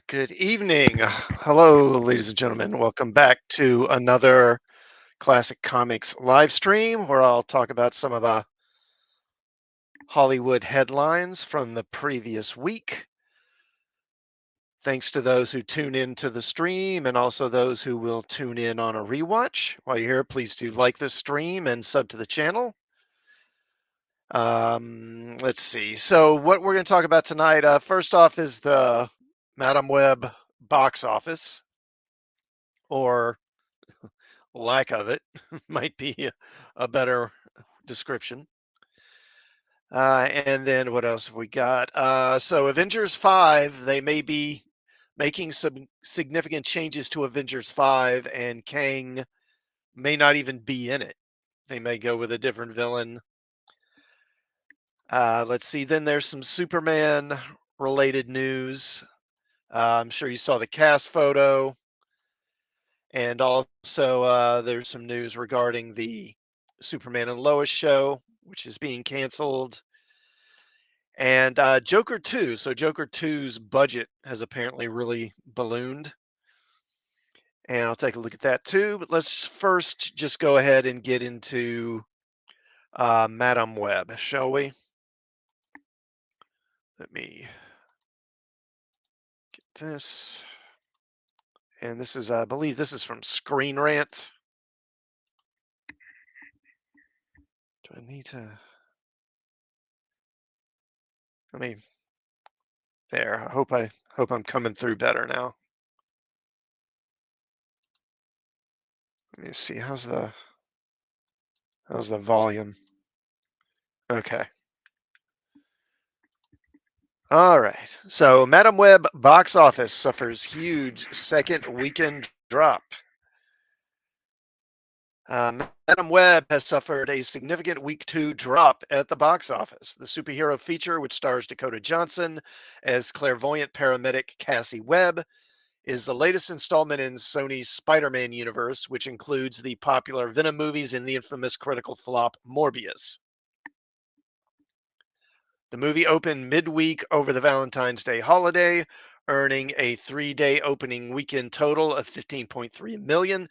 Good evening. Hello, ladies and gentlemen. Welcome back to another Classic Comics live stream where I'll talk about some of the Hollywood headlines from the previous week. Thanks to those who tune in to the stream and also those who will tune in on a rewatch. While you're here, please do like this stream and sub to the channel. Let's see. So, what we're going to talk about tonight, first off, is the Madam Web box office, or lack of it might be a better description. And then what else have we got? So Avengers 5, they may be making some significant changes to Avengers 5, and Kang may not even be in it. They may go with a different villain. Let's see. Then there's some Superman related news. I'm sure you saw the cast photo. And also, there's some news regarding the Superman and Lois show, which is being canceled. And Joker 2. So, Joker 2's budget has apparently really ballooned. And I'll take a look at that too. But let's first just go ahead and get into Madam Web, shall we? Let me get this. And this is, I believe, this is from Screen Rant. Do I need to? Let me. There. I hope I'm coming through better now. Let me see. How's the volume? Okay. All right. So Madam Web box office suffers huge second weekend drop. Madam Web has suffered a significant week two drop at the box office. The superhero feature, which stars Dakota Johnson as clairvoyant paramedic Cassie Webb, is the latest installment in Sony's Spider-Man universe, which includes the popular Venom movies and the infamous critical flop Morbius. The movie opened midweek over the Valentine's Day holiday, earning a 3-day opening weekend total of 15.3 million.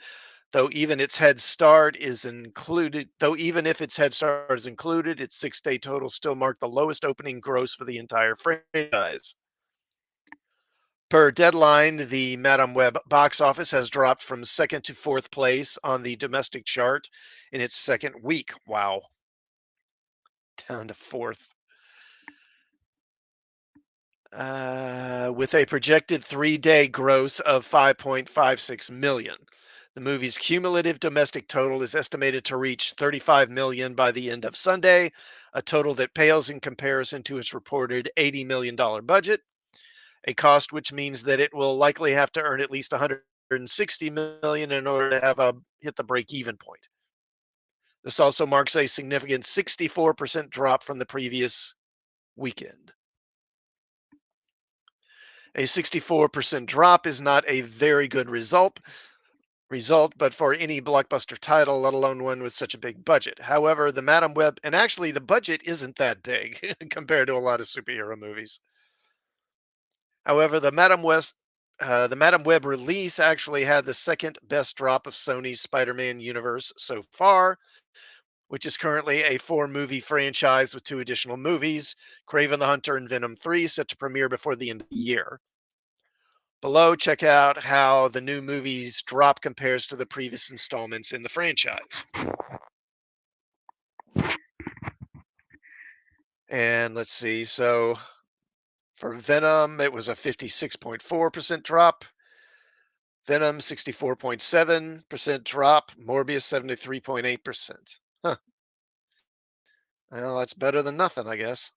Though even if its head start is included, its 6-day total still marked the lowest opening gross for the entire franchise. Per Deadline, the Madam Web box office has dropped from second to fourth place on the domestic chart in its second week. Wow. Down to fourth. With a projected 3-day gross of 5.56 million. The movie's cumulative domestic total is estimated to reach 35 million by the end of Sunday, a total that pales in comparison to its reported $80 million budget, a cost which means that it will likely have to earn at least 160 million in order to have hit the break-even point. This also marks a significant 64% drop from the previous weekend. A 64% drop is not a very good result, but for any blockbuster title, let alone one with such a big budget. However, the Madam Web, and actually the budget isn't that big compared to a lot of superhero movies. However, the Madam Web release actually had the second best drop of Sony's Spider-Man universe so far, which is currently a 4-movie franchise with 2 additional movies, Kraven the Hunter and Venom 3, set to premiere before the end of the year. Below, check out how the new movie's drop compares to the previous installments in the franchise. And let's see. So for Venom, it was a 56.4% drop. Venom, 64.7% drop. Morbius, 73.8%. Huh. Well, that's better than nothing, I guess.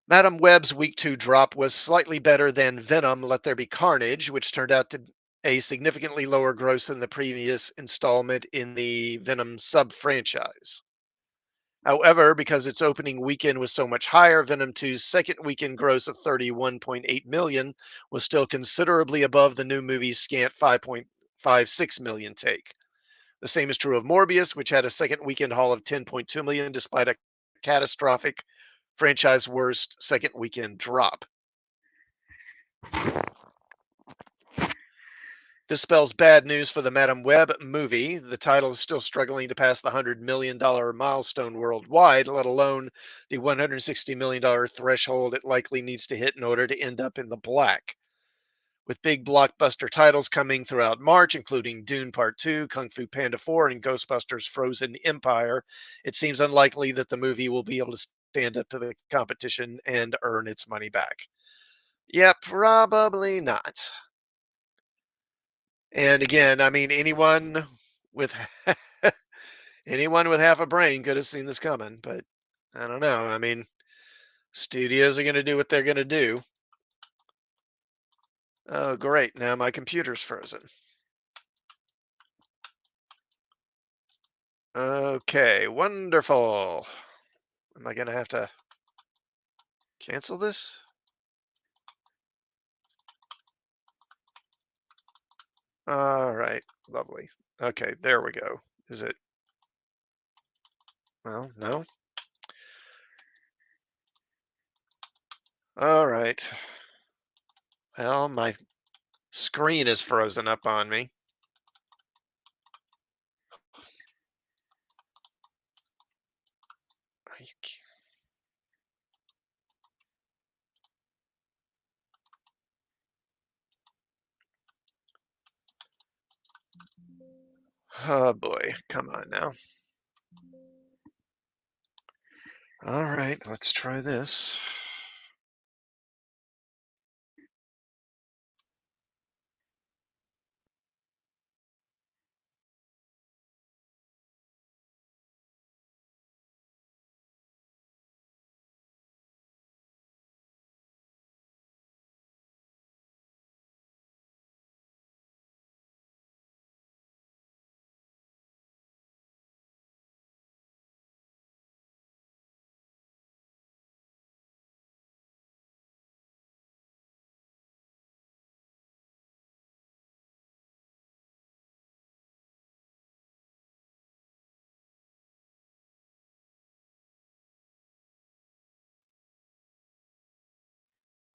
Madam Web's week 2 drop was slightly better than Venom Let There Be Carnage, which turned out to a significantly lower gross than the previous installment in the Venom sub-franchise. However, because its opening weekend was so much higher, Venom 2's second weekend gross of 31.8 million was still considerably above the new movie's scant 5.56 million take. The same is true of Morbius, which had a second weekend haul of 10.2 million despite a catastrophic franchise worst second weekend drop. This spells bad news for the Madam Web movie. The title is still struggling to pass the $100 million milestone worldwide, let alone the $160 million threshold it likely needs to hit in order to end up in the black. With big blockbuster titles coming throughout March, including Dune Part 2, Kung Fu Panda 4, and Ghostbusters Frozen Empire, it seems unlikely that the movie will be able to stand up to the competition and earn its money back. Yeah, probably not. And again, I mean, with anyone with half a brain could have seen this coming, but I don't know. I mean, studios are going to do what they're going to do. Oh, great. Now my computer's frozen. Okay, wonderful. Am I going to have to cancel this? All right, lovely. Okay, there we go. Is it? Well, no. All right. Well, my screen is frozen up on me. Are you Oh boy, come on now. All right, let's try this.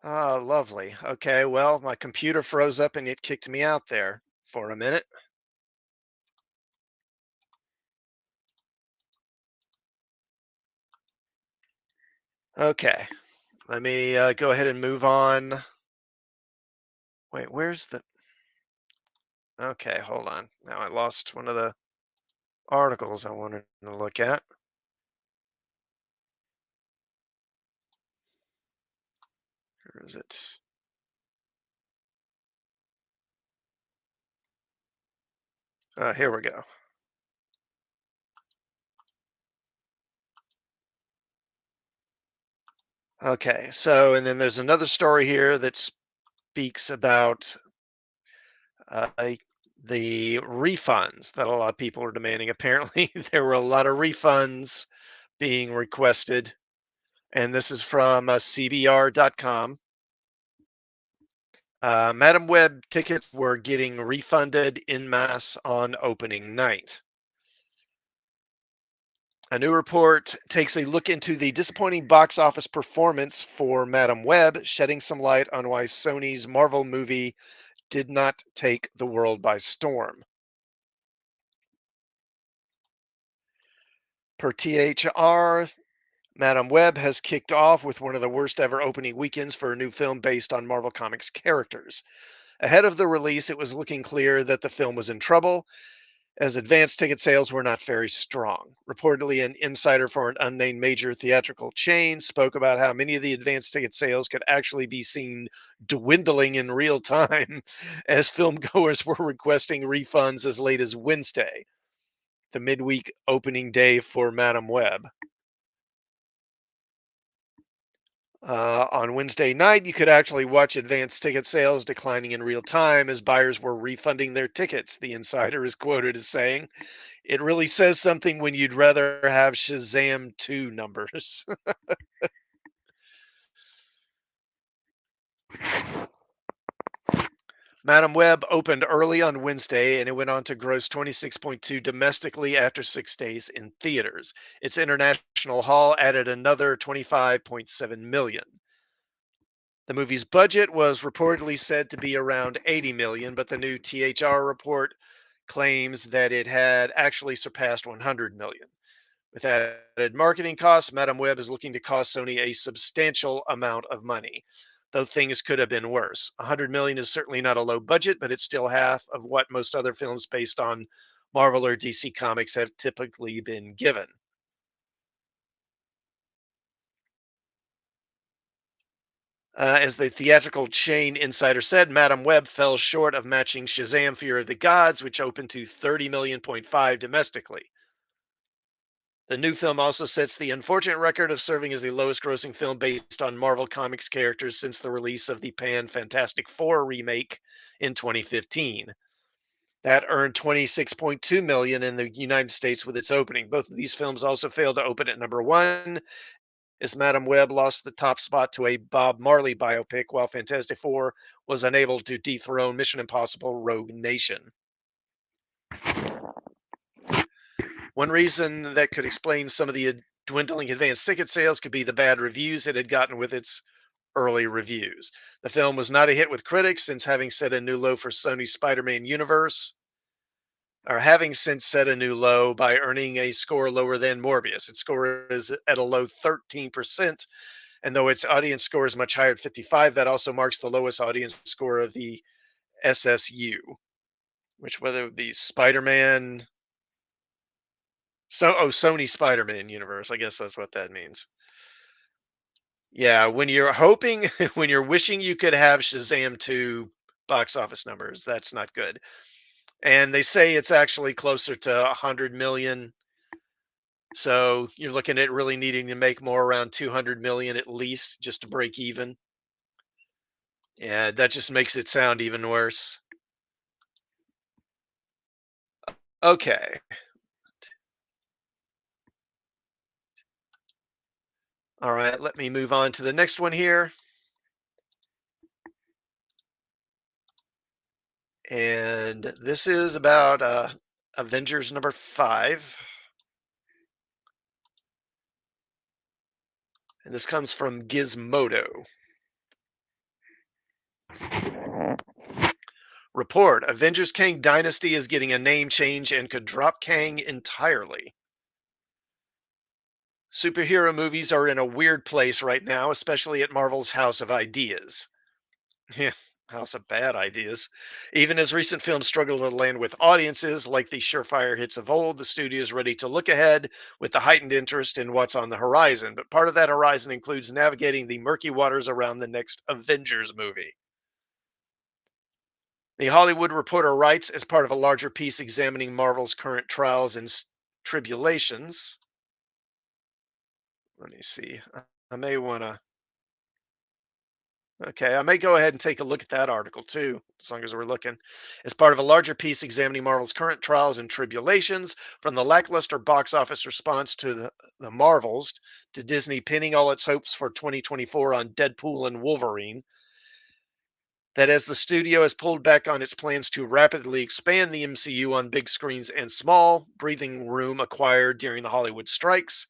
Ah, lovely. Okay, well, my computer froze up and it kicked me out there for a minute. Okay, let me go ahead and move on. Wait, where's the? Okay, hold on. Now I lost one of the articles I wanted to look at. Where is it? Here we go. Okay, so and then there's another story here that speaks about uh, the refunds that a lot of people are demanding. Apparently, there were a lot of refunds being requested, and this is from CBR.com. Madam Web tickets were getting refunded in mass on opening night. A new report takes a look into the disappointing box office performance for Madam Web, shedding some light on why Sony's Marvel movie did not take the world by storm. Per THR, Madam Web has kicked off with one of the worst ever opening weekends for a new film based on Marvel Comics characters. Ahead of the release, it was looking clear that the film was in trouble, as advance ticket sales were not very strong. Reportedly, an insider for an unnamed major theatrical chain spoke about how many of the advance ticket sales could actually be seen dwindling in real time as film goers were requesting refunds as late as Wednesday, the midweek opening day for Madam Web. On Wednesday night, you could actually watch advance ticket sales declining in real time as buyers were refunding their tickets, the insider is quoted as saying. It really says something when you'd rather have Shazam 2 numbers. Madam Web opened early on Wednesday and it went on to gross 26.2 domestically after 6 days in theaters. Its international haul added another 25.7 million. The movie's budget was reportedly said to be around 80 million, but the new THR report claims that it had actually surpassed 100 million. With added marketing costs, Madame Web is looking to cost Sony a substantial amount of money, though things could have been worse. 100 million is certainly not a low budget, but it's still half of what most other films based on Marvel or DC comics have typically been given. As the theatrical chain insider said, Madame Web fell short of matching Shazam: Fear of the Gods, which opened to 30 million.5 domestically. The new film also sets the unfortunate record of serving as the lowest grossing film based on Marvel Comics characters since the release of the Pan Fantastic Four remake in 2015. That earned 26.2 million in the United States with its opening. Both of these films also failed to open at number 1 as Madame Web lost the top spot to a Bob Marley biopic while Fantastic Four was unable to dethrone Mission Impossible Rogue Nation. One reason that could explain some of the dwindling advance ticket sales could be the bad reviews it had gotten with its early reviews. The film was not a hit with critics since having set a new low for Sony's Spider-Man universe, or having since set a new low by earning a score lower than Morbius. Its score is at a low 13%, and though its audience score is much higher at 55, that also marks the lowest audience score of the SSU, which whether it would be Spider-Man, Sony Spider-Man universe. I guess that's what that means. Yeah, when you're hoping, when you're wishing you could have Shazam 2 box office numbers, that's not good. And they say it's actually closer to 100 million. So you're looking at really needing to make more around 200 million at least just to break even. Yeah, that just makes it sound even worse. Okay. All right, let me move on to the next one here. And this is about Avengers number 5. And this comes from Gizmodo. Report: Avengers Kang Dynasty is getting a name change and could drop Kang entirely. Superhero movies are in a weird place right now, especially at Marvel's House of Ideas. Yeah, House of Bad Ideas. Even as recent films struggle to land with audiences like the surefire hits of old, the studio is ready to look ahead with the heightened interest in what's on the horizon. But part of that horizon includes navigating the murky waters around the next Avengers movie. The Hollywood Reporter writes, as part of a larger piece examining Marvel's current trials and tribulations. Let me see. I may want to. Okay, I may go ahead and take a look at that article too, as long as we're looking. As part of a larger piece examining Marvel's current trials and tribulations, from the lackluster box office response to the Marvels to Disney pinning all its hopes for 2024 on Deadpool and Wolverine, that as the studio has pulled back on its plans to rapidly expand the MCU on big screens and small, breathing room acquired during the Hollywood strikes,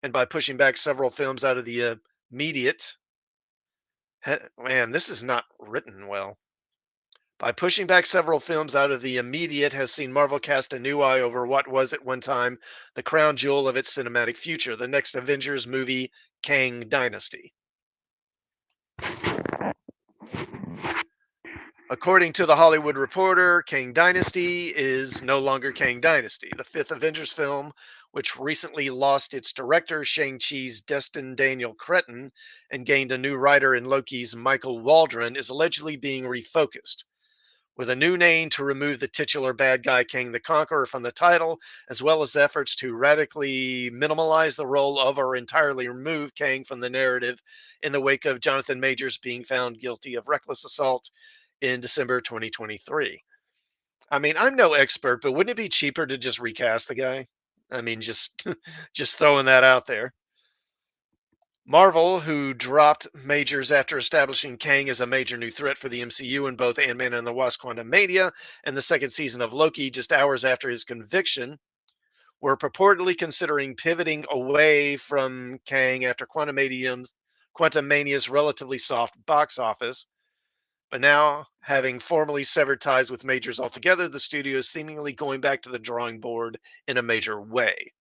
and by pushing back several films out of the immediate. Man, this is not written well. By pushing back several films out of the immediate has seen Marvel cast a new eye over what was at one time the crown jewel of its cinematic future, the next Avengers movie, Kang Dynasty. According to the Hollywood Reporter, Kang Dynasty is no longer Kang Dynasty. The fifth Avengers film, which recently lost its director, Shang-Chi's Destin Daniel Cretton, and gained a new writer in Loki's Michael Waldron, is allegedly being refocused, with a new name to remove the titular bad guy Kang the Conqueror from the title, as well as efforts to radically minimalize the role of or entirely remove Kang from the narrative in the wake of Jonathan Majors being found guilty of reckless assault in December 2023. I mean, I'm no expert, but wouldn't it be cheaper to just recast the guy? I mean, just just throwing that out there. Marvel, who dropped Majors after establishing Kang as a major new threat for the MCU in both Ant-Man and the Wasp: Quantumania and the second season of Loki just hours after his conviction, were purportedly considering pivoting away from Kang after Quantumania's relatively soft box office. But now, having formally severed ties with majors altogether, the studio is seemingly going back to the drawing board in a major way.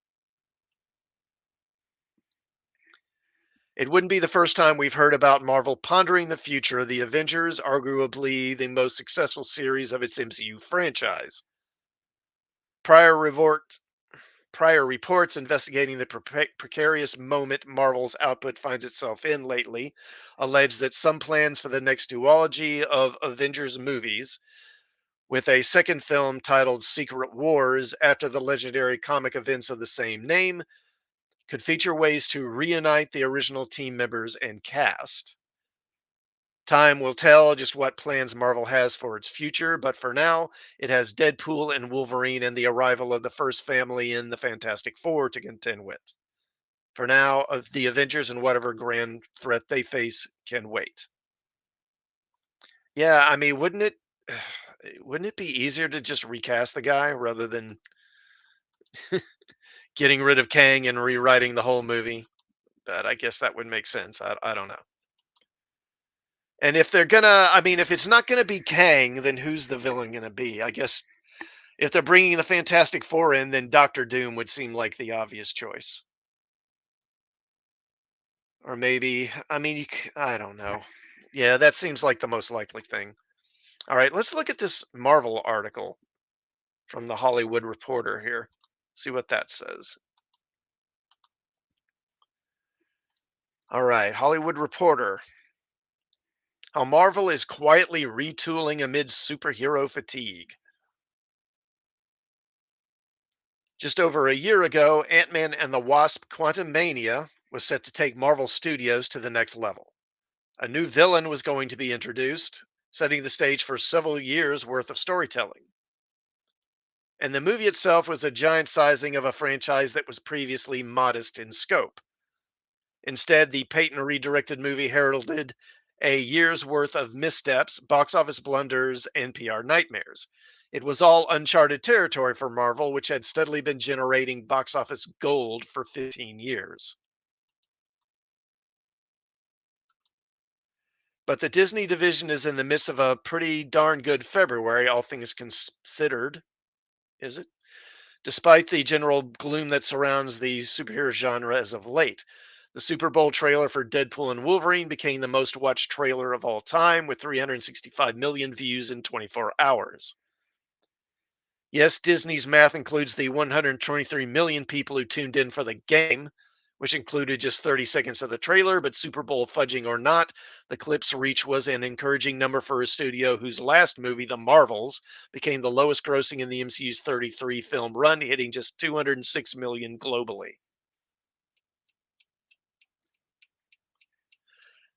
It wouldn't be the first time we've heard about Marvel pondering the future of the Avengers, arguably the most successful series of its MCU franchise. Prior report, Prior reports investigating the precarious moment Marvel's output finds itself in lately allege that some plans for the next duology of Avengers movies, with a second film titled Secret Wars after the legendary comic events of the same name, could feature ways to reunite the original team members and cast. Time will tell just what plans Marvel has for its future, but for now, it has Deadpool and Wolverine and the arrival of the first family in the Fantastic Four to contend with. For now, of the Avengers and whatever grand threat they face can wait. Yeah, I mean, wouldn't it be easier to just recast the guy rather than getting rid of Kang and rewriting the whole movie? But I guess that would make sense. I don't know. And if they're gonna, I mean, if it's not gonna be Kang, then who's the villain gonna be? I guess if they're bringing the Fantastic Four in, then Doctor Doom would seem like the obvious choice. Or maybe, I mean, I don't know. Yeah, that seems like the most likely thing. All right, let's look at this Marvel article from the Hollywood Reporter here. See what that says. All right, Hollywood Reporter. How Marvel is quietly retooling amid superhero fatigue. Just over a year ago, Ant-Man and the Wasp: Quantumania was set to take Marvel Studios to the next level. A new villain was going to be introduced, setting the stage for several years worth of storytelling. And the movie itself was a giant sizing of a franchise that was previously modest in scope. Instead, the Peyton redirected movie heralded a year's worth of missteps, box office blunders, and PR nightmares. It was all uncharted territory for Marvel, which had steadily been generating box office gold for 15 years. But the Disney division is in the midst of a pretty darn good February, all things considered, is it? Despite the general gloom that surrounds the superhero genre as of late. The Super Bowl trailer for Deadpool and Wolverine became the most watched trailer of all time with 365 million views in 24 hours. Yes, Disney's math includes the 123 million people who tuned in for the game, which included just 30 seconds of the trailer, but Super Bowl fudging or not, the clip's reach was an encouraging number for a studio whose last movie, The Marvels, became the lowest grossing in the MCU's 33 film run, hitting just 206 million globally.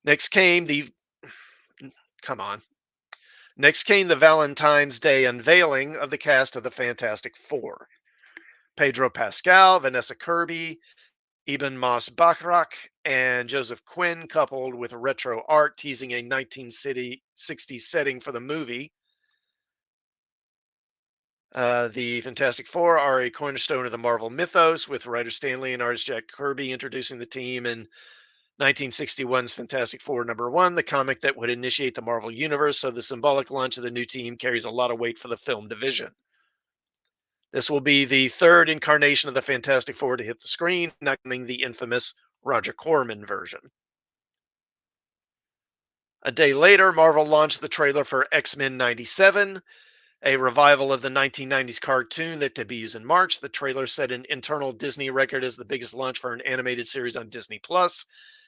Next came the come on. Next came the Valentine's Day unveiling of the cast of the Fantastic Four. Pedro Pascal, Vanessa Kirby, Eben Moss Bachrach, and Joseph Quinn, coupled with retro art teasing a 1960s setting for the movie. The Fantastic Four are a cornerstone of the Marvel mythos, with writer Stan Lee and artist Jack Kirby introducing the team in 1961's Fantastic Four #1, the comic that would initiate the Marvel Universe, so the symbolic launch of the new team carries a lot of weight for the film division. This will be the third incarnation of the Fantastic Four to hit the screen, not counting the infamous Roger Corman version. A day later, Marvel launched the trailer for X-Men '97, a revival of the 1990s cartoon that debuts in March. The trailer set an internal Disney record as the biggest launch for an animated series on Disney Plus,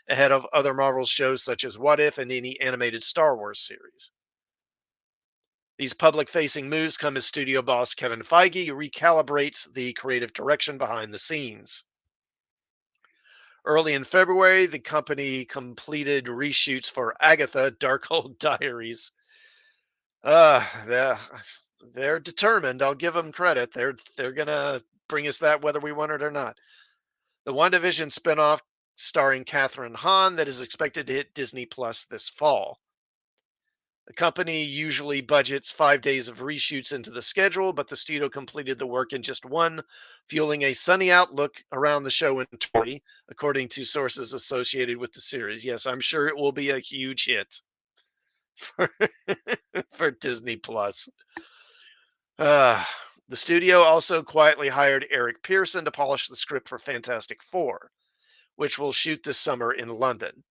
ahead of other Marvel shows such as What If and any animated Star Wars series. These public facing moves come as studio boss Kevin Feige recalibrates the creative direction behind the scenes. Early in February, the company completed reshoots for Agatha Darkhold Diaries. They're determined. I'll give them credit. They're gonna bring us that whether we want it or not. The WandaVision spinoff starring Catherine Hahn that is expected to hit Disney Plus this fall. The company usually budgets 5 days of reshoots into the schedule, but the studio completed the work in just one, fueling a sunny outlook around the show internally, according to sources associated with the series. Yes, I'm sure it will be a huge hit for, for Disney Plus. Uh, the studio also quietly hired Eric Pearson to polish the script for Fantastic Four, which will shoot this summer in London.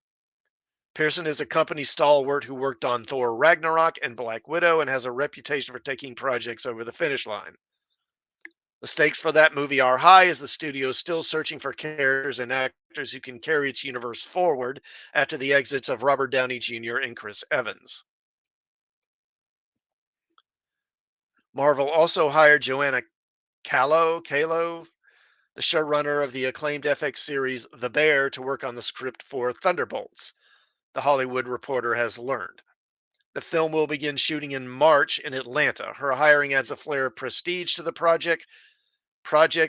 Pearson is a company stalwart who worked on Thor Ragnarok and Black Widow and has a reputation for taking projects over the finish line. The stakes for that movie are high as the studio is still searching for characters and actors who can carry its universe forward after the exits of Robert Downey Jr. and Chris Evans. Marvel also hired Joanna Kalo, the showrunner of the acclaimed FX series The Bear, to work on the script for Thunderbolts, The Hollywood Reporter has learned. The film will begin shooting in March in Atlanta. Her hiring adds a flare of prestige to the project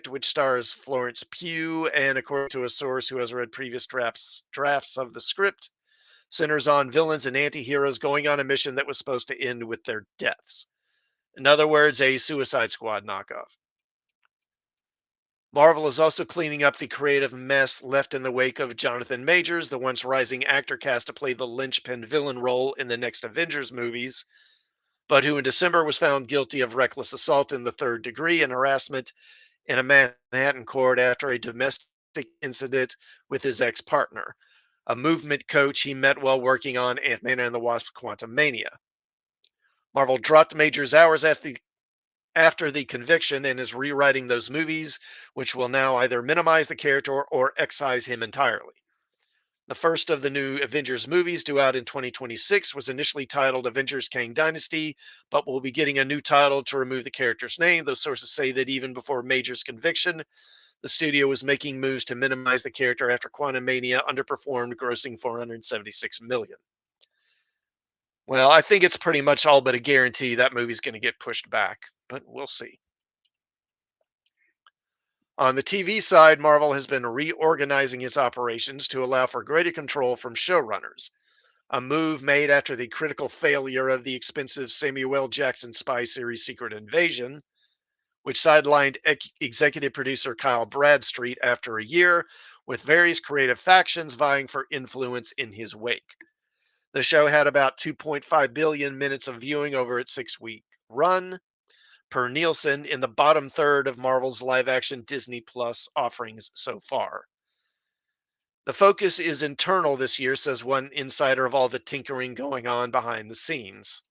which stars Florence Pugh and, according to a source who has read previous drafts of the script, centers on villains and anti-heroes going on a mission that was supposed to end with their deaths. In other words, a Suicide Squad knockoff. Marvel is also cleaning up the creative mess left in the wake of Jonathan Majors, the once rising actor cast to play the linchpin villain role in the next Avengers movies, but who in December was found guilty of reckless assault in the third degree and harassment in a Manhattan court after a domestic incident with his ex partner, a movement coach he met while working on Ant-Man and the Wasp Quantumania. Marvel dropped Major's hours after the conviction and is rewriting those movies, which will now either minimize the character or excise him entirely. The first of the new Avengers movies, due out in 2026, was initially titled Avengers Kang Dynasty, but will be getting a new title to remove the character's name. Those sources say that even before Major's conviction, the studio was making moves to minimize the character after Quantum Mania underperformed, grossing 476 million. Well, I think it's pretty much all but a guarantee that movie's going to get pushed back, but we'll see. On the TV side, Marvel has been reorganizing its operations to allow for greater control from showrunners, a move made after the critical failure of the expensive Samuel L. Jackson spy series Secret Invasion, which sidelined executive producer Kyle Bradstreet after a year, with various creative factions vying for influence in his wake. The show had about 2.5 billion minutes of viewing over its 6-week run, per Nielsen, in the bottom third of Marvel's live action Disney Plus offerings so far. The focus is internal this year, says one insider of all the tinkering going on behind the scenes.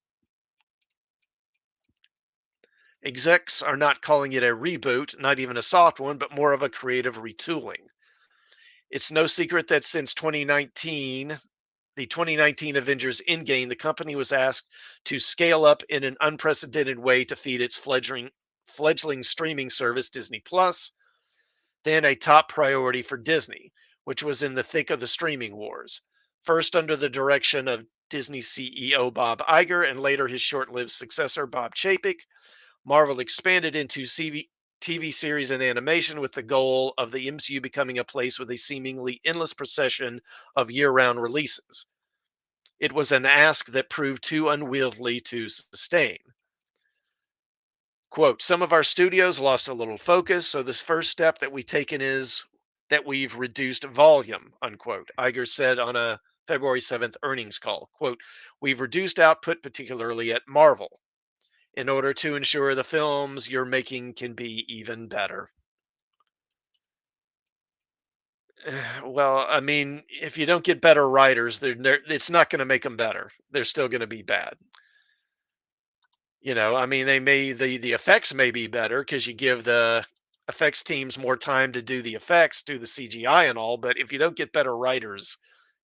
Execs are not calling it a reboot, not even a soft one, but more of a creative retooling. It's no secret that since 2019, the 2019 Avengers Endgame, the company was asked to scale up in an unprecedented way to feed its fledgling streaming service, Disney Plus, then a top priority for Disney, which was in the thick of the streaming wars. First under the direction of Disney CEO Bob Iger and later his short-lived successor Bob Chapek, Marvel expanded into TV series and animation with the goal of the MCU becoming a place with a seemingly endless procession of year-round releases. It was an ask that proved too unwieldy to sustain. Quote, some of our studios lost a little focus, so this first step that we've taken is that we've reduced volume, unquote. Iger said on a February 7th earnings call. Quote, we've reduced output, particularly at Marvel, in order to ensure the films you're making can be even better. Well, I mean, if you don't get better writers, it's not going to make them better. They're still going to be bad. I mean, the effects may be better because you give the effects teams more time to do the effects, do the CGI and all. But if you don't get better writers,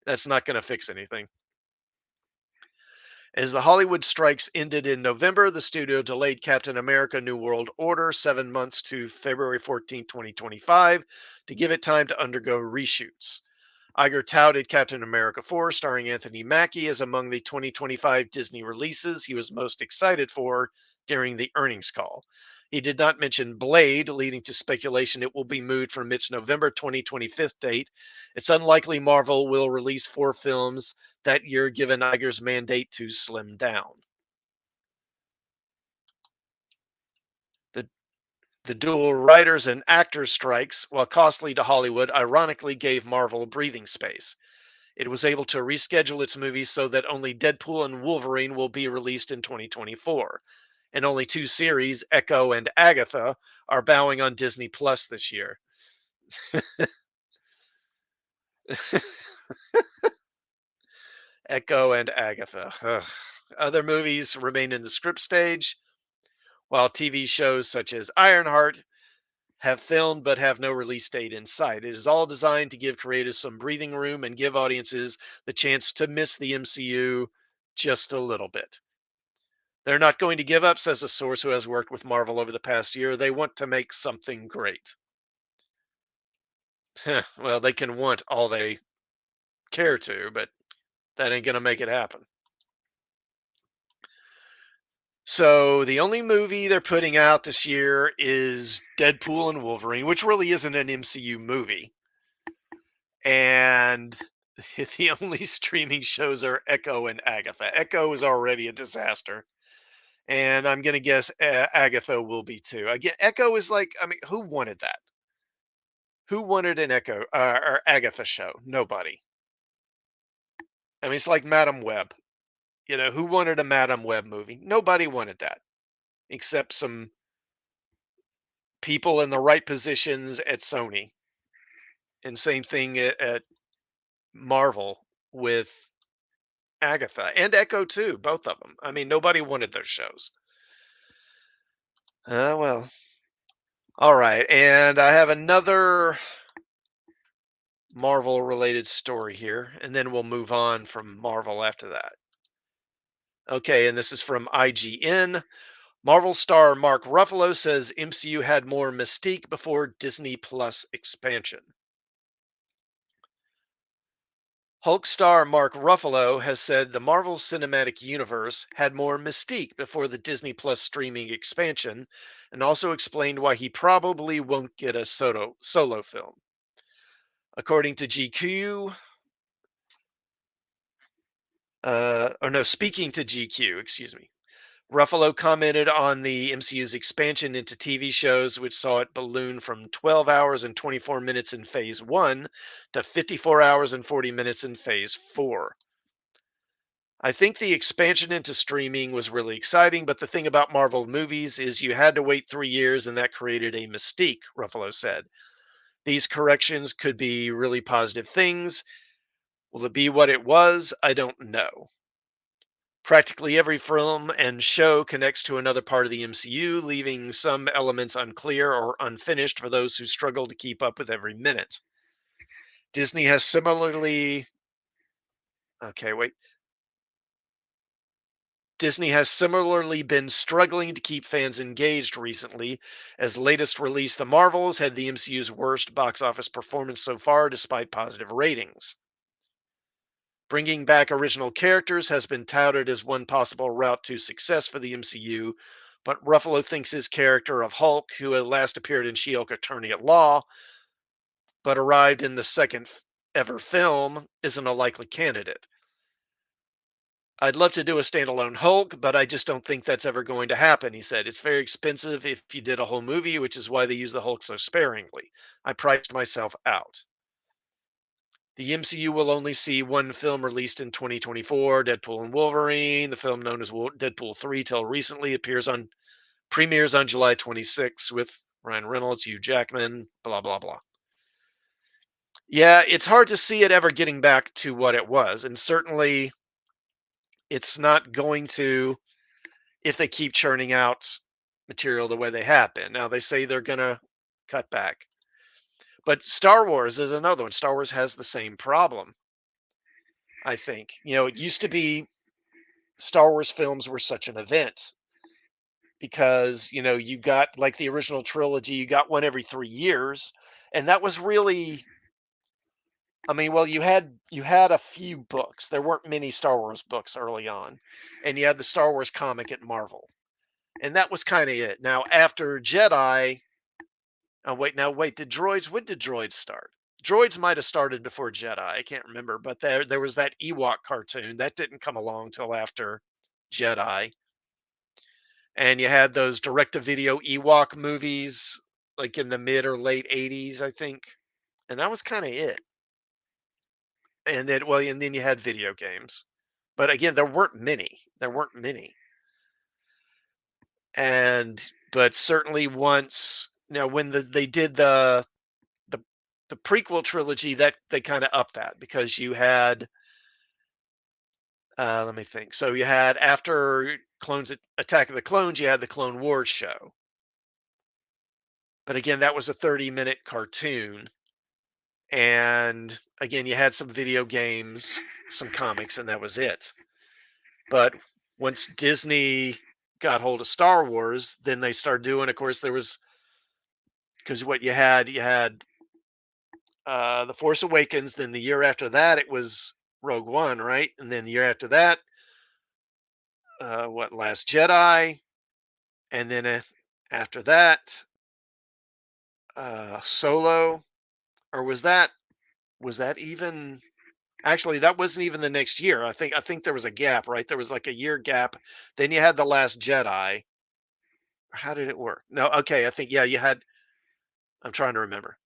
that's not going to fix anything. As the Hollywood strikes ended in November, the studio delayed Captain America New World Order 7 months to February 14, 2025, to give it time to undergo reshoots. Iger touted Captain America 4, starring Anthony Mackie, as among the 2025 Disney releases he was most excited for during the earnings call. He did not mention Blade, leading to speculation it will be moved from its November 2025 date. It's unlikely Marvel will release 4 films that year given Iger's mandate to slim down. The, the dual writers and actors strikes, while costly to Hollywood, ironically gave Marvel breathing space. It was able to reschedule its movies so that only Deadpool and Wolverine will be released in 2024. And only 2 series, Echo and Agatha, are bowing on Disney Plus this year. Echo and Agatha. Ugh. Other movies remain in the script stage, while TV shows such as Ironheart have filmed but have no release date in sight. It is all designed to give creators some breathing room and give audiences the chance to miss the MCU just a little bit. They're not going to give up, says a source who has worked with Marvel over the past year. They want to make something great. Well, they can want all they care to, but that ain't going to make it happen. So the only movie they're putting out this year is Deadpool and Wolverine, which really isn't an MCU movie. And the only streaming shows are Echo and Agatha. Echo is already a disaster. And I'm going to guess Agatha will be too. Again, Echo is like, I mean, who wanted that? Who wanted an Echo or Agatha show? Nobody. I mean, it's like Madam Web. Who wanted a Madam Web movie? Nobody wanted that except some people in the right positions at Sony. And same thing at Marvel with Agatha and Echo too, both of them. I mean, nobody wanted those shows. Well. All right, and I have another Marvel related story here, and then we'll move on from Marvel after that. Okay, and this is from IGN. Marvel star Mark Ruffalo says MCU had more mystique before Disney Plus expansion. Hulk star Mark Ruffalo has said the Marvel Cinematic Universe had more mystique before the Disney Plus streaming expansion, and also explained why he probably won't get a solo film. According to GQ, or no, speaking to GQ, excuse me, Ruffalo commented on the MCU's expansion into TV shows, which saw it balloon from 12 hours and 24 minutes in Phase 1 to 54 hours and 40 minutes in Phase 4. I think the expansion into streaming was really exciting, but the thing about Marvel movies is you had to wait 3 years, and that created a mystique, Ruffalo said. These corrections could be really positive things. Will it be what it was? I don't know. Practically every film and show connects to another part of the MCU, leaving some elements unclear or unfinished for those who struggle to keep up with every minute. Disney has similarly okay, wait. Disney has similarly been struggling to keep fans engaged recently, as latest release The Marvels had the MCU's worst box office performance so far despite positive ratings. Bringing back original characters has been touted as one possible route to success for the MCU, but Ruffalo thinks his character of Hulk, who had last appeared in She-Hulk Attorney at Law, but arrived in the second ever film, isn't a likely candidate. I'd love to do a standalone Hulk, but I just don't think that's ever going to happen, he said. It's very expensive if you did a whole movie, which is why they use the Hulk so sparingly. I priced myself out. The MCU will only see one film released in 2024, Deadpool and Wolverine. The film known as Deadpool 3 till recently premieres on July 26 with Ryan Reynolds, Hugh Jackman, blah blah blah. Yeah, it's hard to see it ever getting back to what it was, and certainly it's not going to if they keep churning out material the way they have been. Now they say they're going to cut back. But Star Wars is another one. Star Wars has the same problem, I think. It used to be Star Wars films were such an event because, you got like the original trilogy, you got one every 3 years, and that was really I mean, well, you had a few books. There weren't many Star Wars books early on, and you had the Star Wars comic at Marvel. and that was kind of it. Now after Jedi, oh wait, now wait, did droids? When did droids start? Droids might have started before Jedi. I can't remember, but there was that Ewok cartoon that didn't come along till after Jedi, and you had those direct-to-video Ewok movies like in the mid or late '80s, I think, and that was kind of it. And then, well, and then you had video games, but again, there weren't many. There weren't many, and but certainly once now when they did the the prequel trilogy, that they kind of upped that because you had let me think. So you had after Attack of the Clones, you had the Clone Wars show. But again, that was a 30-minute cartoon. And again, you had some video games, some comics, and that was it. But once Disney got hold of Star Wars, then they started doing, of course, there was because what you had The Force Awakens, then the year after that it was Rogue One, right? And then the year after that, what Last Jedi, and then after that, Solo, or was that even actually that wasn't even the next year. I think there was a gap, right? There was like a year gap. Then you had The Last Jedi. How did it work? No, okay, I think yeah, you had I'm trying to remember.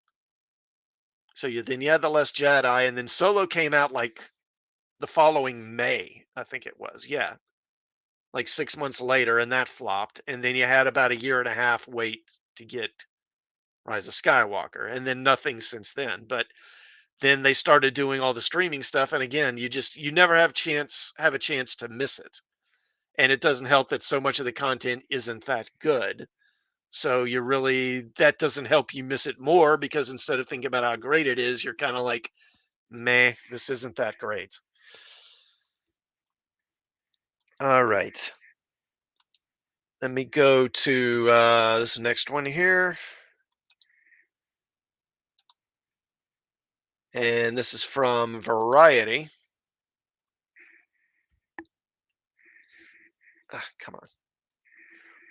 So you had The Last Jedi, and then Solo came out like the following May, I think it was. Yeah. Like 6 months later, and that flopped. And then you had about a year and a half wait to get Rise of Skywalker, and then nothing since then. But then they started doing all the streaming stuff, and again, you never have a chance to miss it. And it doesn't help that so much of the content isn't that good. So that doesn't help you miss it more because instead of thinking about how great it is, you're kind of like, meh, this isn't that great. All right. Let me go to this next one here. And this is from Variety. Ah, come on.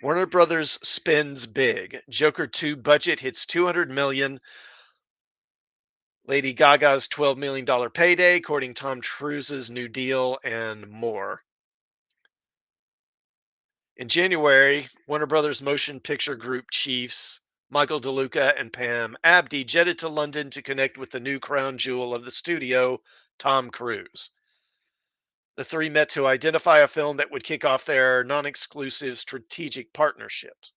Warner Brothers spends big. Joker 2 budget hits 200 million. Lady Gaga's $12 million payday, courting Tom Cruise's new deal, and more. In January, Warner Brothers Motion Picture Group chiefs Michael DeLuca and Pam Abdi jetted to London to connect with the new crown jewel of the studio, Tom Cruise. The three met to identify a film that would kick off their non exclusive strategic partnerships.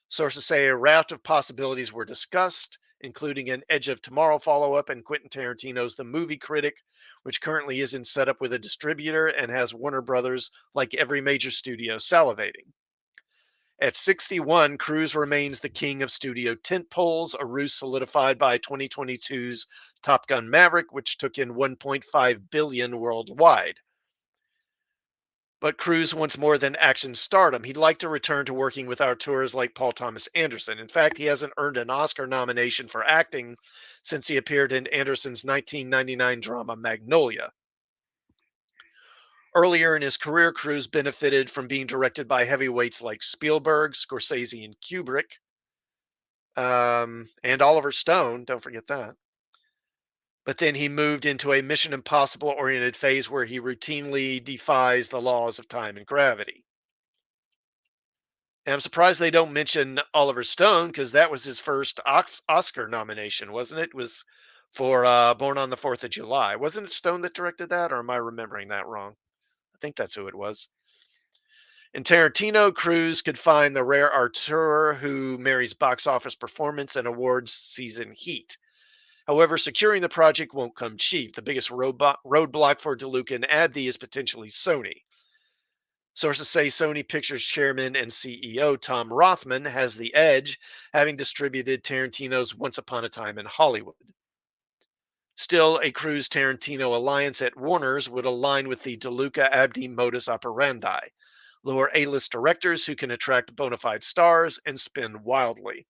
Sources say a raft of possibilities were discussed, including an Edge of Tomorrow follow up and Quentin Tarantino's The Movie Critic, which currently is in setup with a distributor and has Warner Brothers, like every major studio, salivating. At 61, Cruise remains the king of studio tentpoles, a ruse solidified by 2022's Top Gun Maverick, which took in 1.5 billion worldwide. But Cruise wants more than action stardom. He'd like to return to working with auteurs like Paul Thomas Anderson. In fact, he hasn't earned an Oscar nomination for acting since he appeared in Anderson's 1999 drama Magnolia. Earlier in his career, Cruise benefited from being directed by heavyweights like Spielberg, Scorsese, and Kubrick, and Oliver Stone. Don't forget that. But then he moved into a Mission Impossible oriented phase where he routinely defies the laws of time and gravity. And I'm surprised they don't mention Oliver Stone because that was his first Oscar nomination, wasn't it? Was for Born on the Fourth of July. Wasn't it Stone that directed that, or am I remembering that wrong? I think that's who it was. In Tarantino, Cruz could find the rare auteur who marries box office performance and awards season heat. However, securing the project won't come cheap. The biggest roadblock for DeLuca and Abdi is potentially Sony. Sources say Sony Pictures chairman and CEO Tom Rothman has the edge, having distributed Tarantino's Once Upon a Time in Hollywood. Still, a Cruz Tarantino alliance at Warner's would align with the DeLuca Abdi modus operandi. Lure A-list directors who can attract bona fide stars and spend wildly.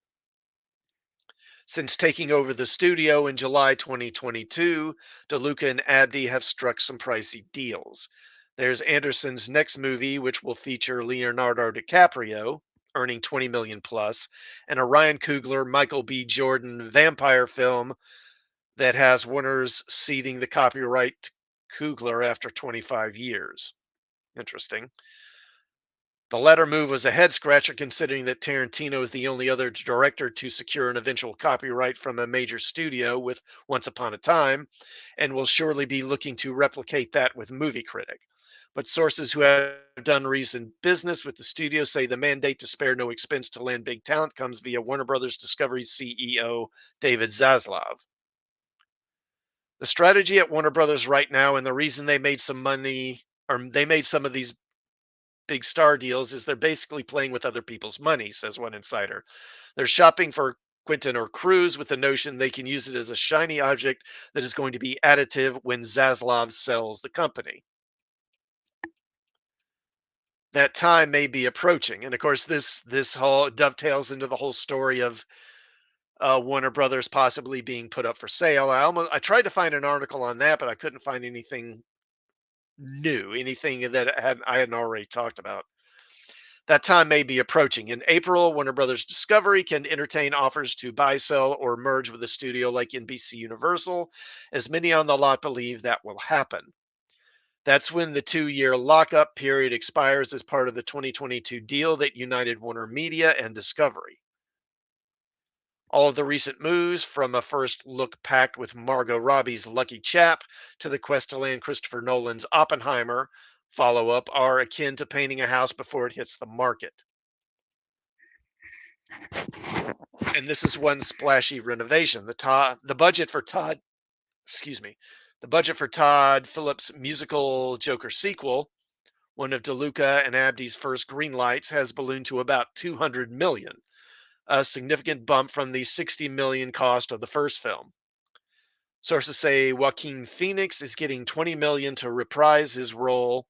Since taking over the studio in July 2022, DeLuca and Abdi have struck some pricey deals. There's Anderson's next movie, which will feature Leonardo DiCaprio, earning 20 million plus, and a Ryan Coogler, Michael B. Jordan vampire film that has Warner's ceding the copyright to Coogler after 25 years. Interesting. The latter move was a head scratcher considering that Tarantino is the only other director to secure an eventual copyright from a major studio with Once Upon a Time, and will surely be looking to replicate that with Movie Critic. But sources who have done recent business with the studio say the mandate to spare no expense to land big talent comes via Warner Brothers Discovery's CEO, David Zaslav. The strategy at Warner Brothers right now, and the reason they made some money, or they made some of these big star deals, is they're basically playing with other people's money, says one insider. They're shopping for Quentin or Cruz with the notion they can use it as a shiny object that is going to be additive when Zaslav sells the company. That time may be approaching, and of course, this whole dovetails into the whole story of Warner Brothers possibly being put up for sale. I tried to find an article on that, but I couldn't find anything new, anything that I hadn't already talked about. That time may be approaching. In April, Warner Brothers Discovery can entertain offers to buy, sell, or merge with a studio like NBC Universal, as many on the lot believe that will happen. That's when the 2-year lockup period expires as part of the 2022 deal that united Warner Media and Discovery. All of the recent moves, from a first look packed with Margot Robbie's Lucky Chap to the quest to land Christopher Nolan's Oppenheimer follow up, are akin to painting a house before it hits the market. And this is one splashy renovation. The budget for Todd, excuse me, the budget for Todd Phillips' musical Joker sequel, one of DeLuca and Abdi's first green lights, has ballooned to about 200 million, a significant bump from the 60 million cost of the first film. Sources say Joaquin Phoenix is getting 20 million to reprise his role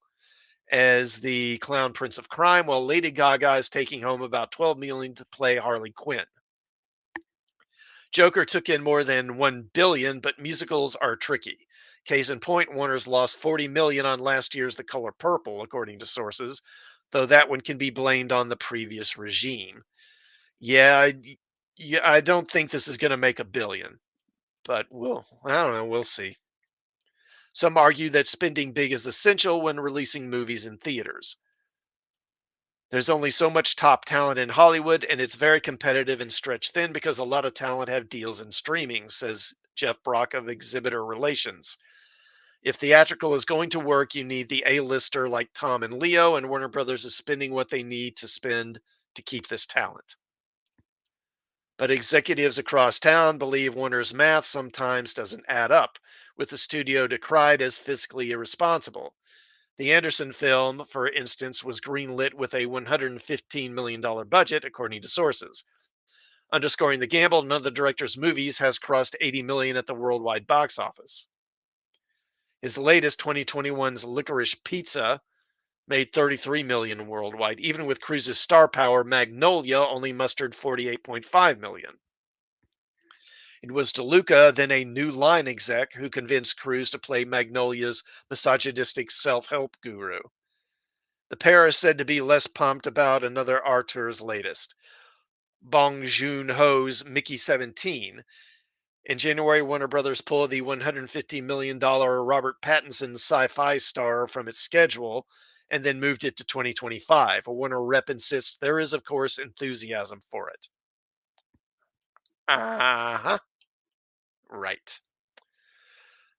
as the clown prince of crime, while Lady Gaga is taking home about 12 million to play Harley Quinn. Joker took in more than 1 billion, but musicals are tricky. Case in point, Warner's lost 40 million on last year's The Color Purple, according to sources, though that one can be blamed on the previous regime. Yeah, I don't think this is going to make a billion, but I don't know, we'll see. Some argue that spending big is essential when releasing movies in theaters. There's only so much top talent in Hollywood, and it's very competitive and stretched thin because a lot of talent have deals in streaming, says Jeff Brock of Exhibitor Relations. If theatrical is going to work, you need the A-lister like Tom and Leo, and Warner Brothers is spending what they need to spend to keep this talent. But executives across town believe Warner's math sometimes doesn't add up, with the studio decried as fiscally irresponsible. The Anderson film, for instance, was greenlit with a $115 million budget, according to sources. Underscoring the gamble, none of the director's movies has crossed 80 million at the worldwide box office. His latest, 2021's Licorice Pizza, made 33 million worldwide. Even with Cruise's star power, Magnolia only mustered 48.5 million. It was DeLuca, then a New Line exec, who convinced Cruise to play Magnolia's misogynistic self-help guru. The pair is said to be less pumped about another Arthur's latest, Bong Joon-ho's Mickey 17. In January, Warner Brothers pulled the $150 million Robert Pattinson sci-fi star from its schedule and then moved it to 2025. A Warner rep insists there is, of course, enthusiasm for it. Uh-huh. Right.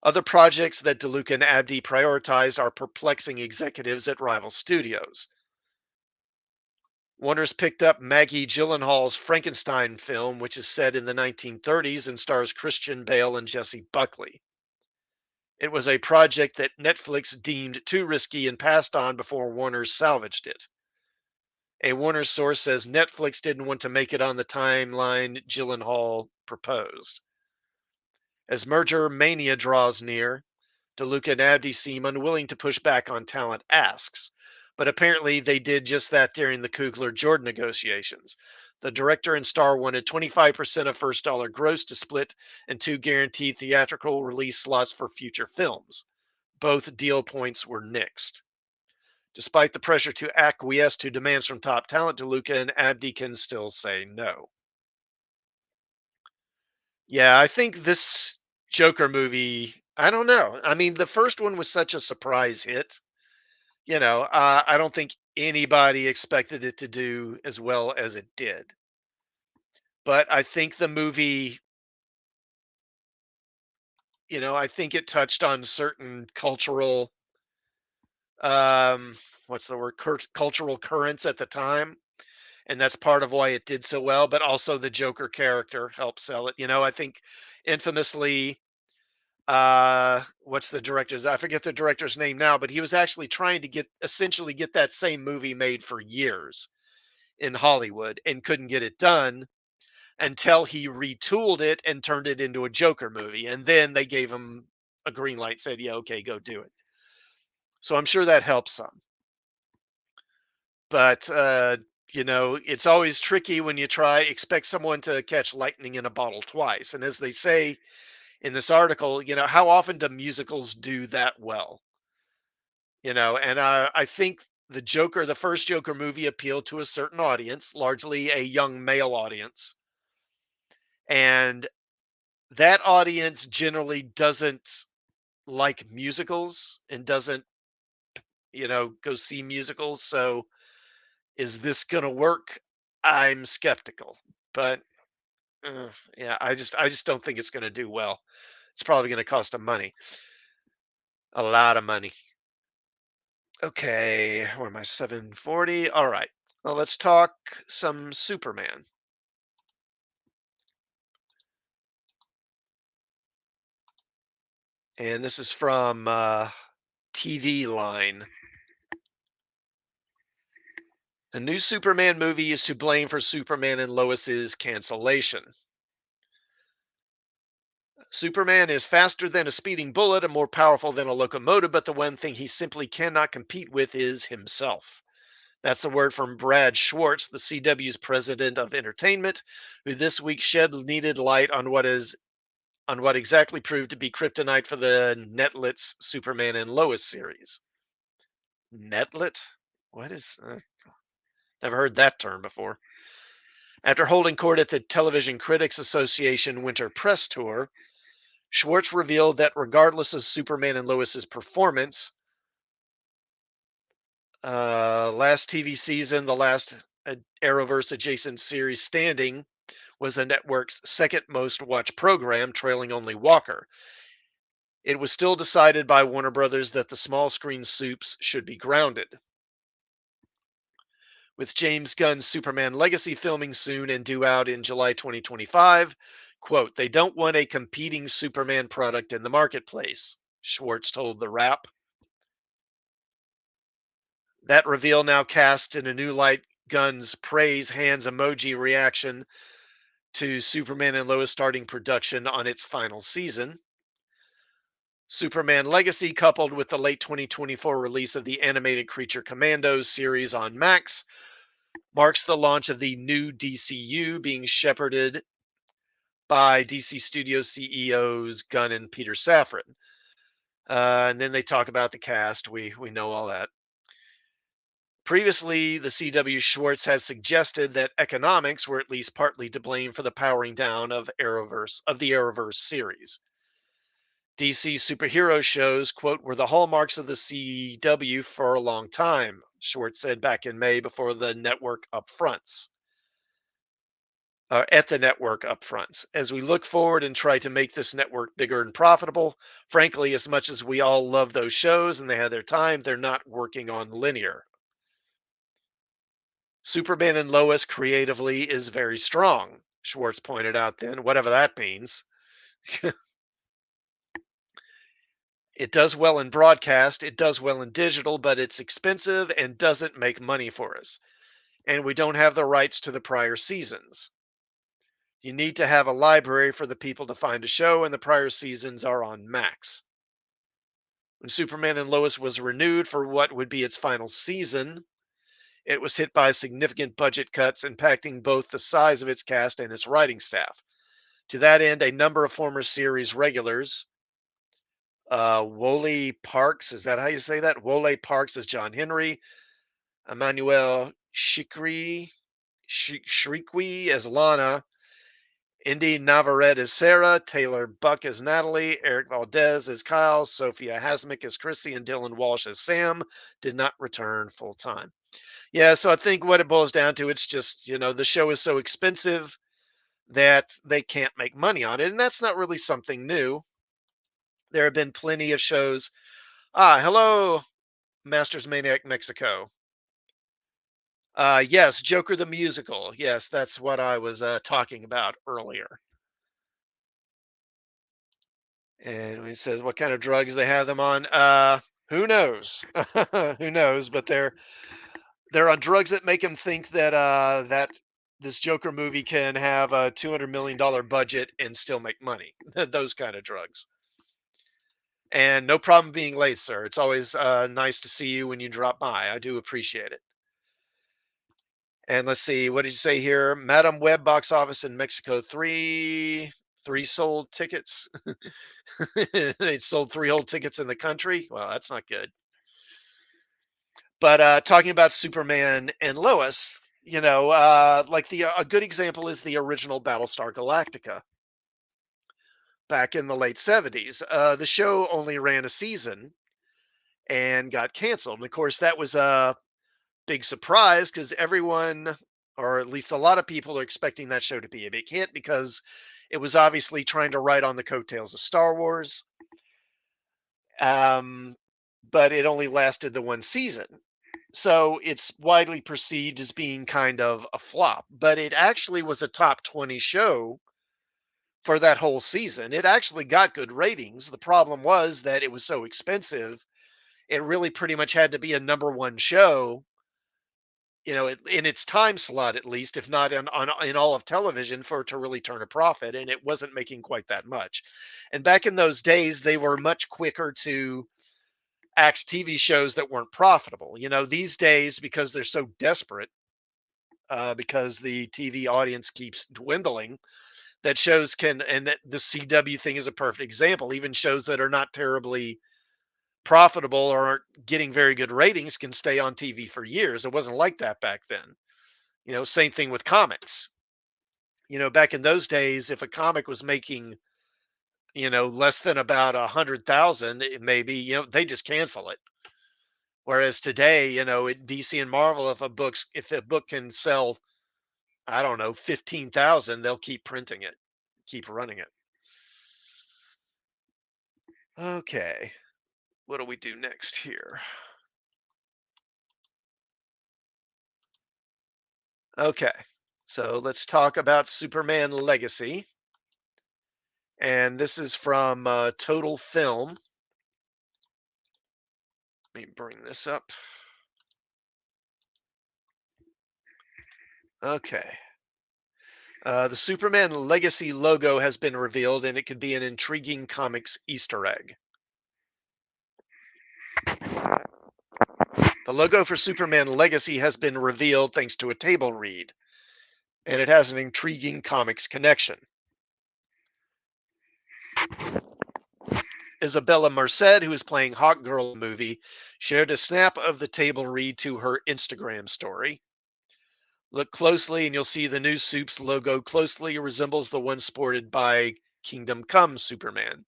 Other projects that DeLuca and Abdi prioritized are perplexing executives at rival studios. Warner's picked up Maggie Gyllenhaal's Frankenstein film, which is set in the 1930s and stars Christian Bale and Jessie Buckley. It was a project that Netflix deemed too risky and passed on before Warner salvaged it. A Warner source says Netflix didn't want to make it on the timeline Gyllenhaal proposed. As merger mania draws near, DeLuca and Abdi seem unwilling to push back on talent asks, but apparently they did just that during the Coogler-Jordan negotiations. The director and star wanted 25% of first dollar gross to split and 2 guaranteed theatrical release slots for future films. Both deal points were nixed. Despite the pressure to acquiesce to demands from top talent, DeLuca and Abdi can still say no. Yeah, I think this Joker movie, I don't know. I mean, the first one was such a surprise hit. I don't think anybody expected it to do as well as it did. But I think the movie, I think it touched on certain cultural, um, what's the word, cultural currents at the time. And that's part of why it did so well. But also the Joker character helped sell it. I think infamously, what's the director's, I forget the director's name now, but he was actually trying to essentially get that same movie made for years in Hollywood and couldn't get it done until he retooled it and turned it into a Joker movie. And then they gave him a green light, said, yeah, okay, go do it. So I'm sure that helps some. But, it's always tricky when you expect someone to catch lightning in a bottle twice. And as they say in this article, how often do musicals do that well? And I think the first Joker movie appealed to a certain audience, largely a young male audience. And that audience generally doesn't like musicals and doesn't, go see musicals. So is this going to work? I'm skeptical, but yeah, I just don't think it's going to do well. It's probably going to cost them money, a lot of money. Okay, where am I? 740. All right. Well, let's talk some Superman. And this is from TV Line. The new Superman movie is to blame for Superman and Lois's cancellation. Superman is faster than a speeding bullet and more powerful than a locomotive, but the one thing he simply cannot compete with is himself. That's the word from Brad Schwartz, the CW's president of entertainment, who this week shed needed light on what exactly proved to be kryptonite for the Netflix Superman and Lois series. Netlit? What is? Never heard that term before. After holding court at the Television Critics Association Winter Press Tour, Schwartz revealed that regardless of Superman and Lois's performance, last TV season, the last Arrowverse adjacent series standing, was the network's second most watched program, trailing only Walker. It was still decided by Warner Brothers that the small screen soups should be grounded. With James Gunn's Superman Legacy filming soon and due out in July 2025, quote, they don't want a competing Superman product in the marketplace, Schwartz told The Wrap. That reveal now cast in a new light Gunn's praise hands emoji reaction to Superman and Lois starting production on its final season. Superman Legacy, coupled with the late 2024 release of the animated Creature Commandos series on Max, marks the launch of the new DCU being shepherded by DC Studios CEOs Gunn and Peter Safran. And then they talk about the cast. We know all that. Previously, the CW Schwartz had suggested that economics were at least partly to blame for the powering down of the Arrowverse series. DC superhero shows, quote, were the hallmarks of the CW for a long time, Schwartz said back in May before the network upfronts. At the network upfronts. As we look forward and try to make this network bigger and profitable, frankly, as much as we all love those shows and they had their time, they're not working on linear. Superman and Lois creatively is very strong, Schwartz pointed out then, whatever that means. It does well in broadcast, it does well in digital, but it's expensive and doesn't make money for us. And we don't have the rights to the prior seasons. You need to have a library for the people to find a show, and the prior seasons are on Max. When Superman and Lois was renewed for what would be its final season, it was hit by significant budget cuts, impacting both the size of its cast and its writing staff. To that end, a number of former series regulars Wole Parks, is that how you say that? Wole Parks as John Henry. Emmanuel Shrikwi as Lana. Indy Navarrete as Sarah, Taylor Buck as Natalie, Eric Valdez as Kyle, Sophia Hasmick as Chrissy, and Dylan Walsh as Sam did not return full time. Yeah, so I think what it boils down to, it's just, the show is so expensive that they can't make money on it. And that's not really something new. There have been plenty of shows. Hello, Masters Maniac Mexico. Yes, Joker the musical. Yes, that's what I was talking about earlier. And he says, what kind of drugs they have them on? Who knows? Who knows? But they're on drugs that make them think that this Joker movie can have a $200 million budget and still make money. Those kind of drugs. And no problem being late, sir. It's always nice to see you when you drop by. I do appreciate it. And let's see, what did you say here? Madam Web box office in Mexico, three sold tickets. They sold three whole tickets in the country. Well, that's not good. But talking about Superman and Lois, like a good example is the original Battlestar Galactica back in the late 70s. The show only ran a season and got canceled. And of course, that was a big surprise because everyone, or at least a lot of people, are expecting that show to be a big hit because it was obviously trying to ride on the coattails of Star Wars. Um, but it only lasted the one season. So it's widely perceived as being kind of a flop, but it actually was a top 20 show for that whole season. It actually got good ratings. The problem was that it was so expensive. It really pretty much had to be a number one show, in its time slot at least, if not in all of television, for it to really turn a profit. And it wasn't making quite that much. And back in those days, they were much quicker to axe TV shows that weren't profitable. These days, because they're so desperate, because the TV audience keeps dwindling, that shows can, and the CW thing is a perfect example. Even shows that are not terribly profitable or aren't getting very good ratings can stay on TV for years. It wasn't like that back then. Same thing with comics. Back in those days, if a comic was making, less than about 100,000, maybe, they just cancel it. Whereas today, DC and Marvel, if a book can sell, I don't know, 15,000, they'll keep printing it, keep running it. Okay, what do we do next here? Okay, so let's talk about Superman Legacy, and this is from Total Film. Let me bring this up. Okay. The Superman Legacy logo has been revealed, and it could be an intriguing comics Easter egg. The logo for Superman Legacy has been revealed thanks to a table read, and it has an intriguing comics connection. Isabella Merced, who is playing Hawkgirl in the movie, shared a snap of the table read to her Instagram story. Look closely, and you'll see the new Soup's logo closely resembles the one sported by Kingdom Come Superman.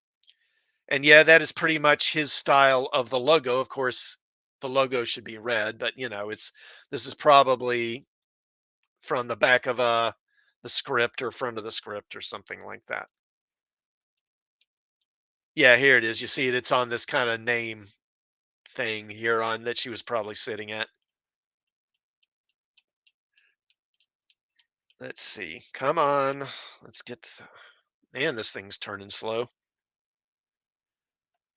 And yeah, that is pretty much his style of the logo. Of course, the logo should be red, but this is probably from the back of the script or front of the script or something like that. Yeah, here it is. You see it. It's on this kind of name thing here on that she was probably sitting at. Let's see. Come on. Let's get man, this thing's turning slow.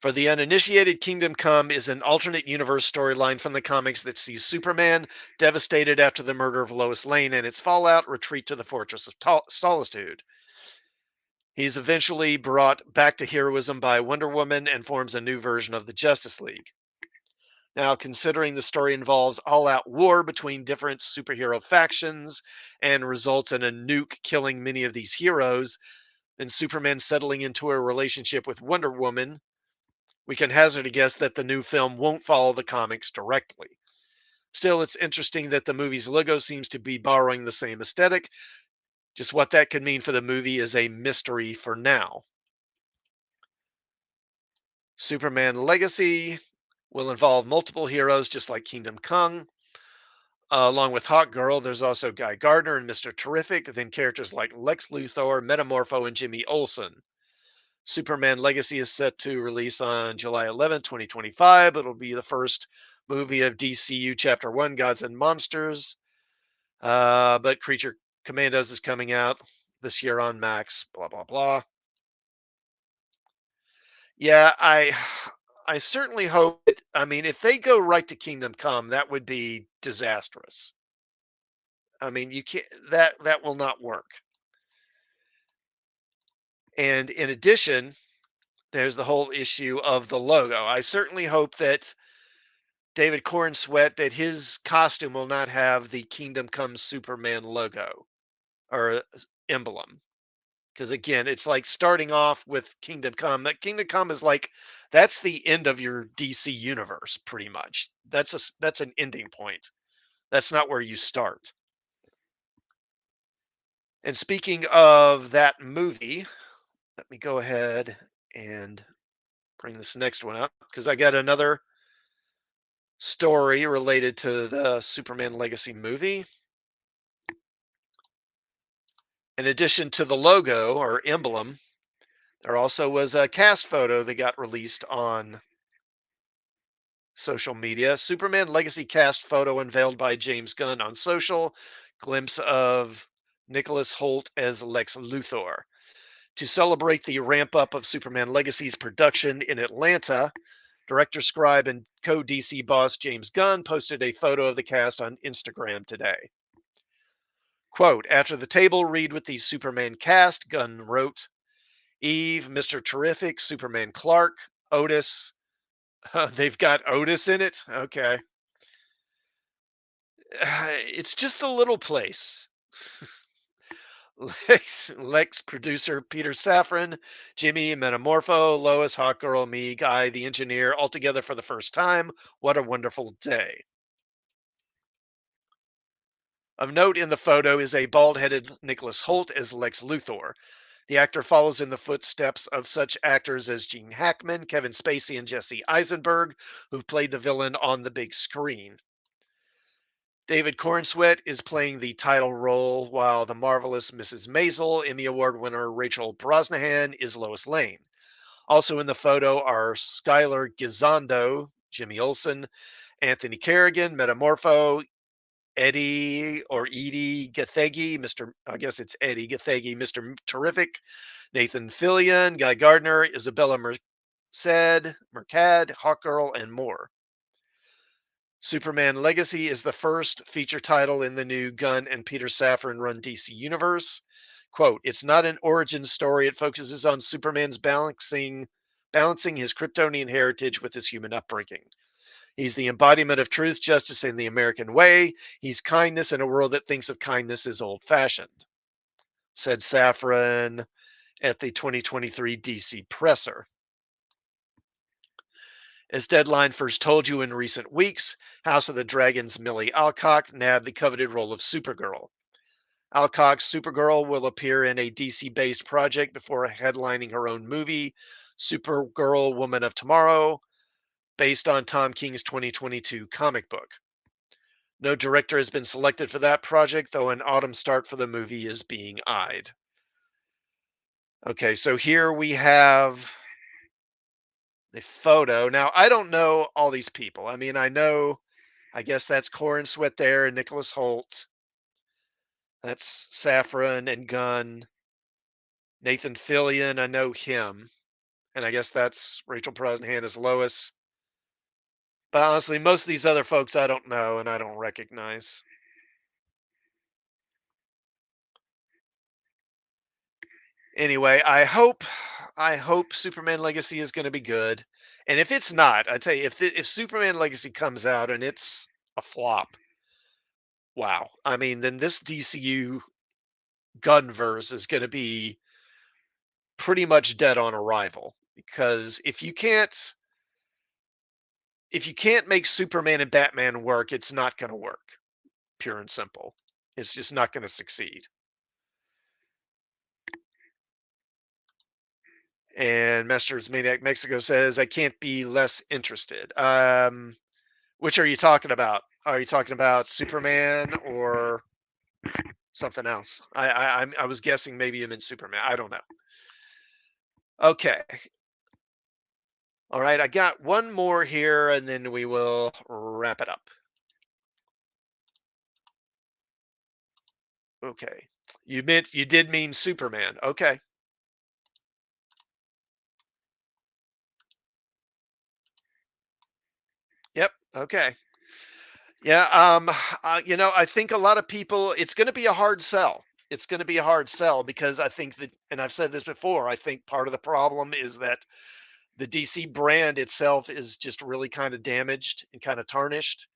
For the uninitiated, Kingdom Come is an alternate universe storyline from the comics that sees Superman, devastated after the murder of Lois Lane and its fallout, retreat to the Fortress of Solitude. He's eventually brought back to heroism by Wonder Woman and forms a new version of the Justice League. Now, considering the story involves all out war between different superhero factions and results in a nuke killing many of these heroes, then Superman settling into a relationship with Wonder Woman, We can hazard a guess that the new film won't follow the comics directly. Still, it's interesting that the movie's logo seems to be borrowing the same aesthetic. Just what that could mean for the movie is a mystery for now. Superman Legacy will involve multiple heroes, just like Kingdom Come. Along with Hawk Girl, there's also Guy Gardner and Mr. Terrific, then characters like Lex Luthor, Metamorpho, and Jimmy Olsen. Superman Legacy is set to release on July 11th, 2025. It'll be the first movie of DCU Chapter 1, Gods and Monsters. But Creature Commandos is coming out this year on Max, blah, blah, blah. Yeah, I certainly hope I mean, if they go right to Kingdom Come, that would be disastrous. I mean, you can't that will not work. And in addition, there's the whole issue of the logo. I certainly hope that David Corn Sweat that his costume will not have the Kingdom Come Superman logo or emblem. Because again, it's like starting off with Kingdom Come. That Kingdom Come is like that's the end of your DC universe, pretty much. That's an ending point. That's not where you start. And speaking of that movie, let me go ahead and bring this next one up because I got another story related to the Superman Legacy movie. In addition to the logo or emblem, there also was a cast photo that got released on social media. Superman Legacy cast photo unveiled by James Gunn on social. Glimpse of Nicholas Holt as Lex Luthor. To celebrate the ramp up of Superman Legacy's production in Atlanta, director, scribe, and co DC boss James Gunn posted a photo of the cast on Instagram today. Quote, after the table read with the Superman cast, Gunn wrote, Eve, Mr. Terrific, Superman Clark, Otis. They've got Otis in it? Okay. It's just a little place. Lex producer Peter Safran, Jimmy, Metamorpho, Lois, Hawkgirl, me, Guy, the engineer, all together for the first time. What a wonderful day. Of note in the photo is a bald headed Nicholas Holt as Lex Luthor. The actor follows in the footsteps of such actors as Gene Hackman, Kevin Spacey, and Jesse Eisenberg, who've played the villain on the big screen. David Cornsweet is playing the title role, while the marvelous Mrs. Maisel, Emmy Award winner Rachel Brosnahan, is Lois Lane. Also in the photo are Skylar Gisondo, Jimmy Olsen, Anthony Kerrigan, Metamorpho, Eddie or Edie Gathegi, I guess it's Eddie Gathegi, Mr. Terrific, Nathan Fillion, Guy Gardner, Isabella Mercad, Hawkgirl, and more. Superman Legacy is the first feature title in the new Gunn and Peter Safran run DC universe. Quote, it's not an origin story. It focuses on Superman's balancing his Kryptonian heritage with his human upbringing. He's the embodiment of truth, justice, and the American way. He's kindness in a world that thinks of kindness as old fashioned, said Safran at the 2023 DC presser. As Deadline first told you in recent weeks, House of the Dragon's Millie Alcock nabbed the coveted role of Supergirl. Alcock's Supergirl will appear in a DC based project before headlining her own movie, Supergirl Woman of Tomorrow, based on Tom King's 2022 comic book. No director has been selected for that project, though an autumn start for the movie is being eyed. Okay, so here we have the photo. Now, I don't know all these people. I mean, I guess that's Corin Sweat there and Nicholas Holt. That's Safran and Gunn. Nathan Fillion, I know him. And I guess that's Rachel Brosnahan as Lois. But honestly, most of these other folks I don't know and I don't recognize. Anyway, I hope Superman Legacy is going to be good. And if it's not, I tell you, if Superman Legacy comes out and it's a flop, wow. I mean, then this DCU Gunverse is going to be pretty much dead on arrival because if you can't if you can't make Superman and Batman work, it's not going to work. Pure and simple. It's just not going to succeed. And Masters Maniac Mexico says, I can't be less interested. Which are you talking about? Are you talking about Superman or something else? I was guessing maybe you meant Superman. I don't know. Okay. All right. I got one more here, and then we will wrap it up. Okay. You did mean Superman. Okay. Yep. Okay. Yeah. I think a lot of people. It's going to be a hard sell. It's going to be a hard sell because I think that, and I've said this before. I think part of the problem is that the DC brand itself is just really kind of damaged and kind of tarnished,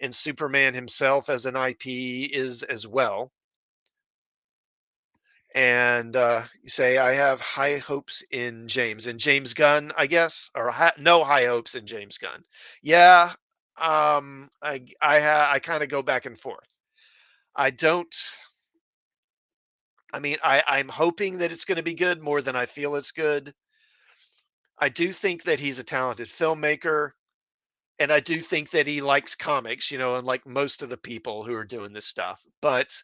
and Superman himself as an IP is as well. And you say I have high hopes in James Gunn, I guess, or no high hopes in James Gunn. Yeah, I kind of go back and forth. I don't. I mean, I'm hoping that it's going to be good more than I feel it's good. I do think that he's a talented filmmaker. And I do think that he likes comics, unlike most of the people who are doing this stuff. But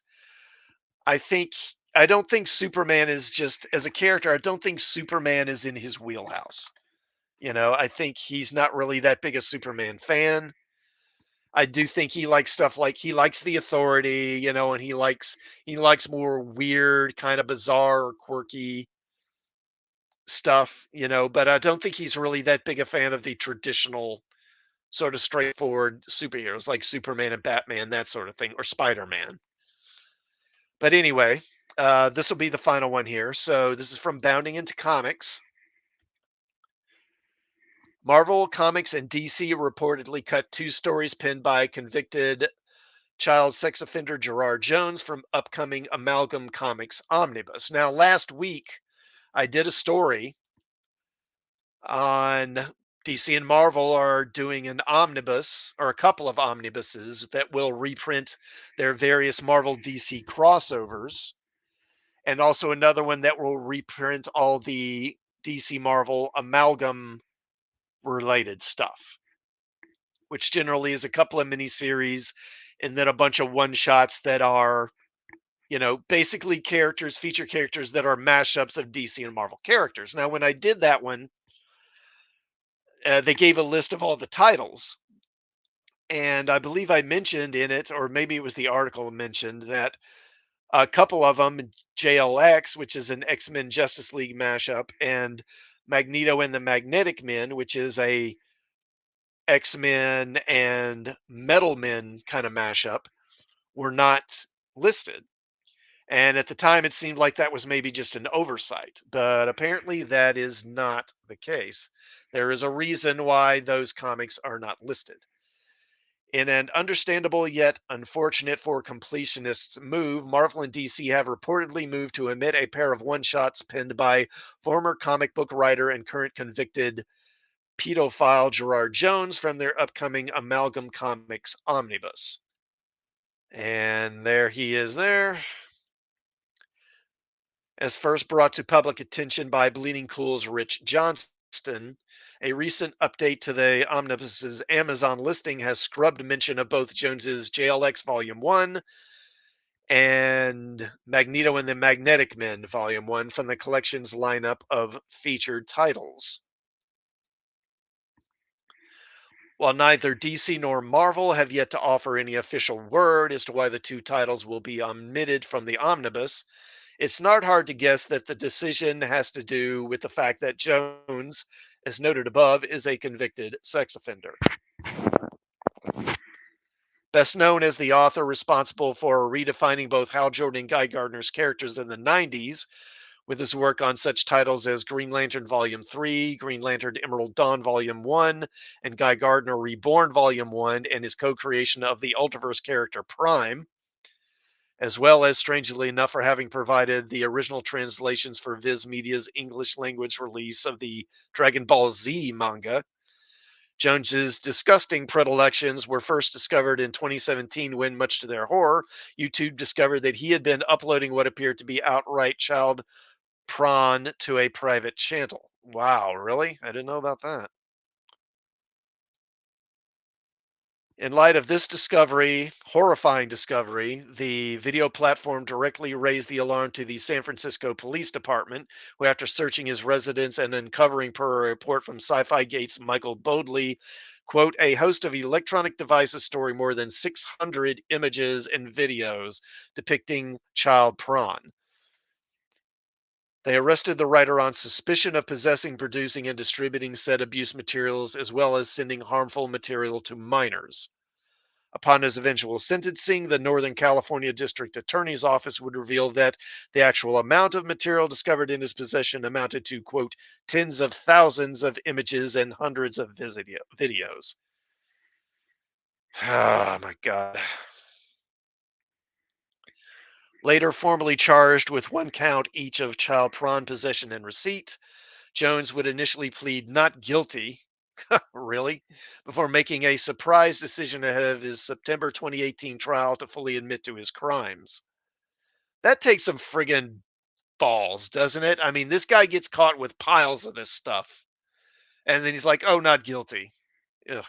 I think I don't think Superman is just as a character, I don't think Superman is in his wheelhouse. I think he's not really that big a Superman fan. I do think he likes stuff like he likes the authority, and he likes more weird, kind of bizarre or quirky stuff, but I don't think he's really that big a fan of the traditional sort of straightforward superheroes like Superman and Batman, that sort of thing, or Spider-Man. But anyway, this will be the final one here. So this is from Bounding into Comics. Marvel Comics and DC reportedly cut two stories penned by convicted child sex offender Gerard Jones from upcoming Amalgam Comics omnibus. Now, last week, I did a story on DC and Marvel are doing an omnibus or a couple of omnibuses that will reprint their various Marvel DC crossovers, and also another one that will reprint all the DC Marvel amalgam related stuff, which generally is a couple of miniseries and then a bunch of one shots that are, basically feature characters that are mashups of DC and Marvel characters. Now, when I did that one, they gave a list of all the titles. And I believe I mentioned in it, or maybe it was the article mentioned, that a couple of them, JLX, which is an X-Men Justice League mashup, and Magneto and the Magnetic Men, which is a X-Men and Metal Men kind of mashup, were not listed. And at the time, it seemed like that was maybe just an oversight, but apparently that is not the case. There is a reason why those comics are not listed. In an understandable yet unfortunate for completionists move, Marvel and DC have reportedly moved to omit a pair of one shots penned by former comic book writer and current convicted pedophile Gerard Jones from their upcoming Amalgam Comics omnibus. And there he is there. As first brought to public attention by Bleeding Cool's Rich Johnston, a recent update to the omnibus's Amazon listing has scrubbed mention of both Jones's JLX Volume 1 and Magneto and the Magnetic Men Volume 1 from the collection's lineup of featured titles. While neither DC nor Marvel have yet to offer any official word as to why the two titles will be omitted from the omnibus, it's not hard to guess that the decision has to do with the fact that Jones, as noted above, is a convicted sex offender. Best known as the author responsible for redefining both Hal Jordan and Guy Gardner's characters in the 90s, with his work on such titles as Green Lantern Volume 3, Green Lantern Emerald Dawn Volume 1, and Guy Gardner Reborn Volume 1, and his co creation of the Ultraverse character Prime, as well as, strangely enough, for having provided the original translations for Viz Media's English language release of the Dragon Ball Z manga. Jones's disgusting predilections were first discovered in 2017 when, much to their horror, YouTube discovered that he had been uploading what appeared to be outright child prawn to a private channel. Wow, really? I didn't know about that. In light of this discovery, horrifying discovery, the video platform directly raised the alarm to the San Francisco Police Department, who, after searching his residence and uncovering, per a report from Sci-Fi Gate's Michael Bodley, quote, a host of electronic devices storing more than 600 images and videos depicting child prawn. They arrested the writer on suspicion of possessing, producing, and distributing said abuse materials, as well as sending harmful material to minors. Upon his eventual sentencing, the Northern California District Attorney's Office would reveal that the actual amount of material discovered in his possession amounted to, quote, tens of thousands of images and hundreds of videos. Oh my God. Later formally charged with one count each of child prawn possession and receipt, Jones would initially plead not guilty, really, before making a surprise decision ahead of his September 2018 trial to fully admit to his crimes. That takes some friggin' balls, doesn't it? I mean, this guy gets caught with piles of this stuff, and then he's like, "Oh, not guilty." Ugh.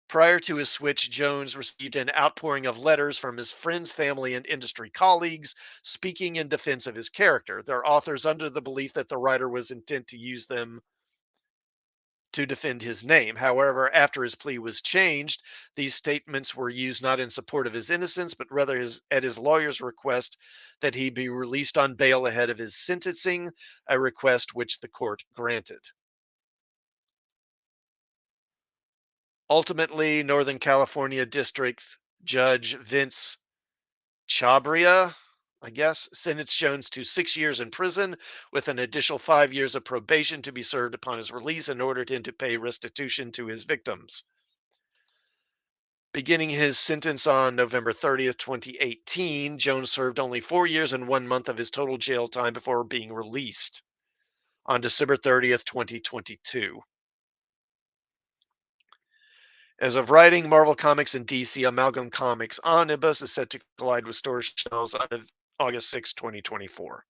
Prior to his switch, Jones received an outpouring of letters from his friends, family, and industry colleagues speaking in defense of his character. Their authors under the belief that the writer was intent to use them to defend his name. However, after his plea was changed, these statements were used not in support of his innocence, but rather at his lawyer's request that he be released on bail ahead of his sentencing, a request which the court granted. Ultimately, Northern California District Judge Vince Chabria, I guess, sentenced Jones to 6 years in prison with an additional 5 years of probation to be served upon his release and ordered him to pay restitution to his victims. Beginning his sentence on November 30th, 2018, Jones served only 4 years and 1 month of his total jail time before being released on December 30th, 2022. As of writing, Marvel Comics and DC Amalgam Comics Omnibus is set to collide with storage shelves on August 6, 2024.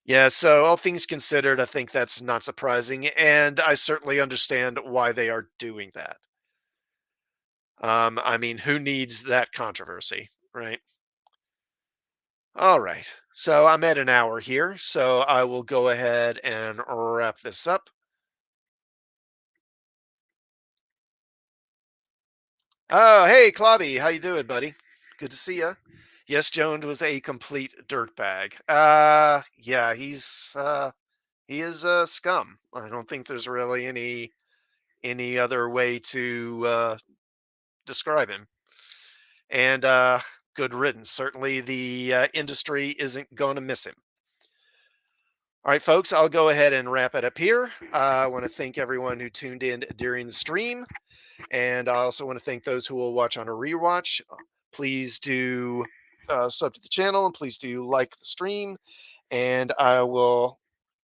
Yeah, so all things considered, I think that's not surprising, and I certainly understand why they are doing that. I mean, who needs that controversy, right? All right. So I'm at an hour here, so I will go ahead and wrap this up. Oh, hey, Clobby, how you doing, buddy? Good to see you. Yes, Jones was a complete dirtbag. Yeah, he is scum. I don't think there's really any other way to describe him. And good riddance. Certainly, the industry isn't going to miss him. All right, folks, I'll go ahead and wrap it up here. I want to thank everyone who tuned in during the stream. And I also want to thank those who will watch on a rewatch. Please do sub to the channel and please do like the stream. And I will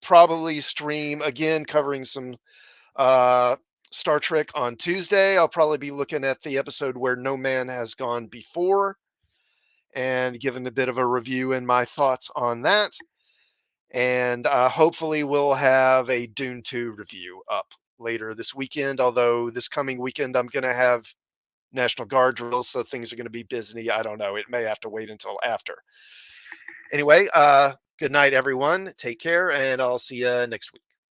probably stream again covering some uh, Star Trek on Tuesday. I'll probably be looking at the episode where no man has gone before and giving a bit of a review and my thoughts on that. And hopefully we'll have a Dune 2 review up later this weekend. Although this coming weekend I'm going to have National Guard drills, so things are going to be busy. I don't know. It may have to wait until after. Anyway, good night, everyone. Take care, and I'll see you next week.